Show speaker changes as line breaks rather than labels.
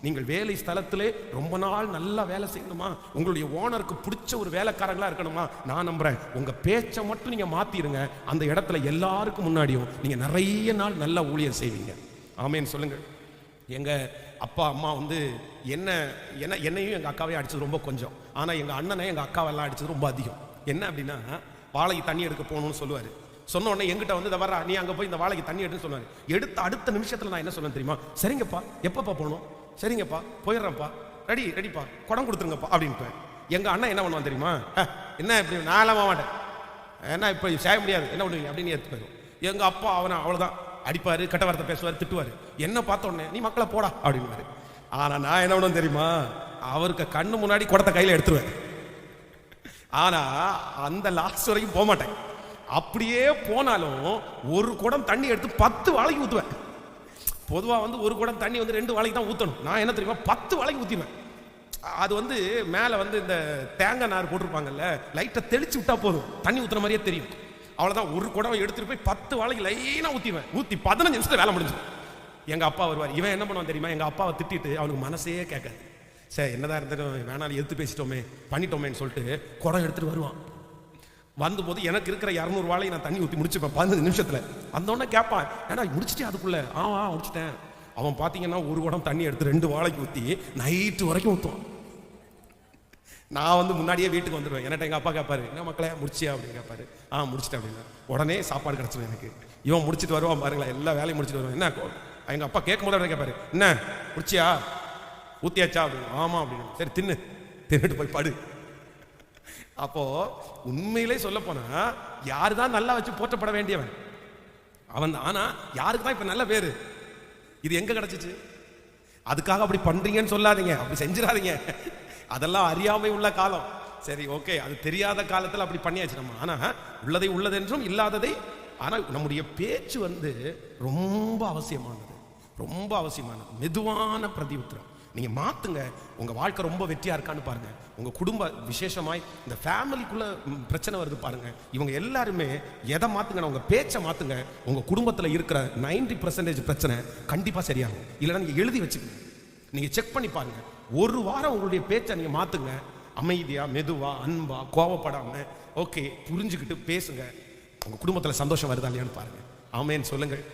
நீங்கள் வேலை ஸ்தலத்திலே ரொம்ப நாள் நல்லா வேலை செய்யணுமா, உங்களுடைய ஓனருக்கு பிடிச்ச ஒரு வேலைக்காரங்களா இருக்கணுமா, நான் நம்புறேன் உங்க பேச்சை மட்டும் நீங்க மாத்திருங்க, அந்த இடத்துல எல்லாருக்கும் முன்னாடியும் நீங்க நிறைய நாள் நல்லா ஊழியம் செய்வீங்க. ஆமேன்னு சொல்லுங்க. எங்க அப்பா அம்மா வந்து என்னையும் எங்க அக்காவையும் அடிச்சது ரொம்ப கொஞ்சம். ஆனா எங்க அண்ணனை எங்க அக்காவெல்லாம் அடிச்சது ரொம்ப அதிகம். என்ன அப்படின்னா, வாழைக்கு தண்ணி எடுக்க போகணும்னு சொல்லுவாரு. சொன்ன உடனே எங்கிட்ட வந்து இதை வர்றா, நீ அங்கே போய் இந்த வாழைக்கு தண்ணி எடுன்னு சொல்லுவாரு. எடுத்த அடுத்த நிமிஷத்தில் நான் என்ன சொல்லுவேன் தெரியுமா, சரிங்கப்பா எப்பப்பா போகணும், சரிங்கப்பா போயிடுறேன்ப்பா, ரெடிப்பா குடம் கொடுத்துருங்கப்பா அப்படின்ட்டு. எங்கள் அண்ணன் என்ன பண்ணுவான் தெரியுமா, என்ன இப்படி நான்லாம் மாட்டேன், ஏன்னா இப்போ செய்ய முடியாது, என்ன பண்ணுவீங்க அப்படின்னு எடுத்து போயிடும். எங்கள் அப்பா அவனை அவ்வளோதான் அடிப்பார், கட்ட வார்த்தை பேசுவார், திட்டுவார். என்ன பார்த்த உடனே நீ மக்களை போடா அப்படின்வாரு. ஆனால் நான் என்ன பண்ணுவேன் தெரியுமா, அவருக்கு கண்ணு முன்னாடி குடத்தை கையில் எடுத்துருவேன். ஆனால் அந்த லாஸ்ட் வரைக்கும் போக மாட்டேன். அப்படியே போனாலும் ஒரு குடம் தண்ணி எடுத்து 10 வாழைக்கு ஊற்றுவேன். பொதுவாக வந்து ஒரு குடம் தண்ணி வந்து 2 வாழைக்கு தான் ஊற்றணும். நான் என்ன தெரியுமா, 10 வாழைக்கு ஊற்றிடுவேன். அது வந்து மேலே வந்து இந்த தேங்காய் நார் போட்டிருப்பாங்கல்ல, லைட்டை தெளிச்சு விட்டா போதும், தண்ணி ஊற்றுற மாதிரியே தெரியும். அவ்வளோதான். ஒரு குடம் எடுத்துட்டு போய் 10 வாழைக்கு லைனாக ஊற்றிடுவேன். ஊற்றி 15 நிமிஷத்துல வேலை முடிஞ்சு. எங்கள் அப்பா வருவார். இவன் என்ன பண்ணுவான் தெரியுமா, எங்கள் அப்பாவை திட்டிட்டு அவனுக்கு மனசே கேட்காது. சரி என்னதான் இருந்தாலும் வேணாலும் எடுத்து பேசிட்டோமே பண்ணிட்டோமேன்னு சொல்லிட்டு குடம் எடுத்துட்டு வருவான். வந்தபோது எனக்கு இருக்கிற 200 வாழையை நான் தண்ணி ஊற்றி முடிச்சுப்பேன் 15 நிமிஷத்துல. வந்தோடனே கேட்பான், ஏன்னா முடிச்சுட்டே அதுக்குள்ள முடிச்சுட்டேன். அவன் பார்த்தீங்கன்னா ஒரு குடம் தண்ணி எடுத்து 2 வாழைக்கு ஊற்றி நைட்டு வரைக்கும் ஊற்றுவான். நான் வந்து முன்னாடியே வீட்டுக்கு வந்துடுவேன். என்கிட்ட எங்கள் அப்பா கேட்பாரு, என்ன மக்களே முடிச்சியா அப்படின்னு கேட்பாரு. முடிச்சிட்டேன் அப்படின்னா உடனே சாப்பாடு கிடச்சிடும் எனக்கு. இவன் முடிச்சுட்டு வருவான் பாருங்களேன், எல்லா வேலையும் முடிச்சுட்டு வருவான். என்ன எங்கள் அப்பா கேட்கும் போது கேட்பாரு, என்ன முடிச்சியா ஊத்தியாச்சா அப்படின்னு. ஆமா அப்படின்னு. சரி தின்னுட்டு போய் படு. அப்போ உண்மையிலே சொல்ல போனா யாருதான் நல்லா வச்சு போற்றப்பட வேண்டியவன் அவன் தான். ஆனா யாருக்கு தான் இப்ப நல்ல பேரு, இது எங்க கிடைச்சிச்சு? அதுக்காக அப்படி பண்றீங்கன்னு சொல்லாதீங்க, அப்படி செஞ்சிடாதீங்க. அதெல்லாம் அறியாமை உள்ள காலம். சரி ஓகே, அது தெரியாத காலத்தில் அப்படி பண்ணியாச்சு நம்ம. ஆனா உள்ளதை உள்ளதென்றும் இல்லாததை. ஆனா நம்முடைய பேச்சு வந்து ரொம்ப அவசியமானது, ரொம்ப அவசியமானது. மெதுவான பிரதி உத்தரம் நீங்க மாத்துங்க. உங்க வாழ்க்கை ரொம்ப வெற்றியா இருக்கான்னு பாருங்க. உங்க குடும்ப விசேஷமாய் இந்த ஃபேமிலிக்குள்ள பிரச்சனை வருது பாருங்க, இவங்க எல்லாருமே எதை மாத்துங்க, உங்க பேச்சை மாத்துங்க. உங்க குடும்பத்தில் இருக்கிற 90% பிரச்சனை கண்டிப்பா சரியாகும். இல்லைன்னா நீங்க எழுதி வச்சுக்கோங்க, நீங்க செக் பண்ணி பாருங்க. ஒரு வாரம் உங்களுடைய பேச்சை நீங்க மாத்துங்க. அமைதியா, மெதுவா, அன்பா, கோவப்படாம ஓகே புரிஞ்சுக்கிட்டு பேசுங்க. உங்க குடும்பத்தில் சந்தோஷம் வருதா இல்லையான்னு பாருங்க. ஆமேன்னு சொல்லுங்கள்.